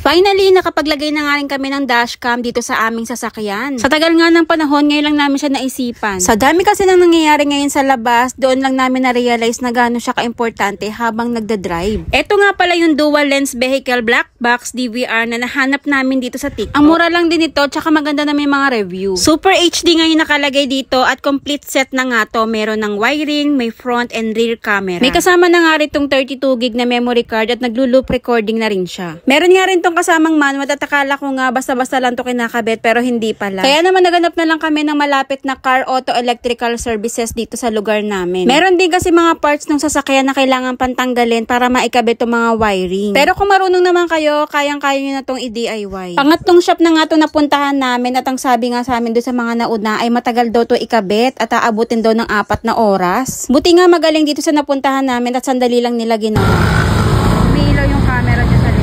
Finally, nakapaglagay na nga rin kami ng dashcam dito sa aming sasakyan. Sa tagal nga ng panahon, ngayon lang namin siya naisipan. Sa dami kasi nang nangyayari ngayon sa labas, doon lang namin na-realize na gaano siya ka-importante habang nagda-drive. Ito nga pala yung dual lens vehicle black box DVR na nahanap namin dito sa TikTok. Ang mura lang din ito, tsaka maganda na may mga review. Super HD nga yung nakalagay dito at complete set na nga to. Meron ng wiring, may front and rear camera. May kasama na nga rin itong 32 gig na memory card at naglo-loop recording na rin siya. Meron nga rin itong kasamang manual at akala ko nga basta-basta lang to kinakabit pero hindi pala. Kaya naman naganap na lang kami ng malapit na car auto electrical services dito sa lugar namin. Meron din kasi mga parts ng sasakyan na kailangan pantanggalin para maikabit itong mga wiring. Pero kung marunong naman kayo, kayang-kaya nyo na itong i-DIY. Pangatlong shop na nga itong napuntahan namin at ang sabi nga sa amin doon sa mga nauna ay matagal daw to ikabit at aabutin daw ng 4 na oras. Buti nga magaling dito sa napuntahan namin at sandali lang nila ginawa. Umiilaw yung camera dyan sa likod.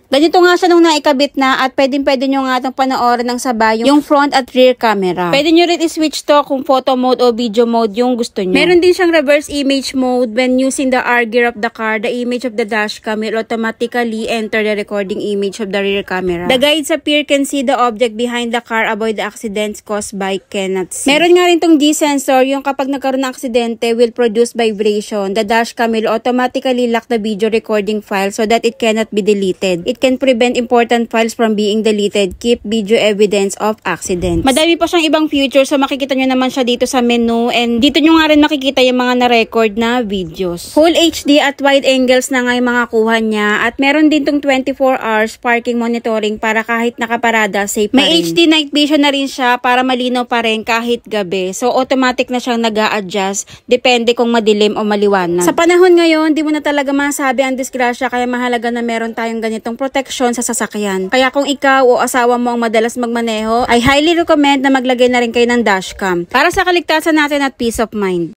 Ganito nga siya nung naikabit na at pwede nyo nga itong panoorin ng sabay yung front at rear camera. Pwede nyo rin i-switch to kung photo mode o video mode yung gusto nyo. Meron din siyang reverse image mode. When using the R gear of the car, the image of the dashcam will automatically enter the recording image of the rear camera. The guides appear can see the object behind the car, avoid the accidents caused by cannot see. Meron nga rin tong G-sensor, yung kapag nagkaroon ng aksidente will produce vibration. The dashcam will automatically lock the video recording file so that it cannot be deleted. It can prevent important files from being deleted. Keep video evidence of accidents. Madami pa siyang ibang features, so makikita nyo naman siya dito sa menu and dito nyo nga rin makikita yung mga na-record na videos. Full HD at wide angles na nga yung mga kuha niya at meron din tong 24 hours parking monitoring para kahit nakaparada, safe pa rin. May HD night vision na rin siya para malinaw pa rin kahit gabi. So automatic na siyang nag-a-adjust depende kung madilim o maliwanag. Sa panahon ngayon, di mo na talaga masabi ang disgrasya kaya mahalaga na meron tayong ganitong protection sa sasakyan. Kaya kung ikaw o asawa mo ang madalas magmaneho, I highly recommend na maglagay na rin kayo ng dashcam para sa kaligtasan natin at peace of mind.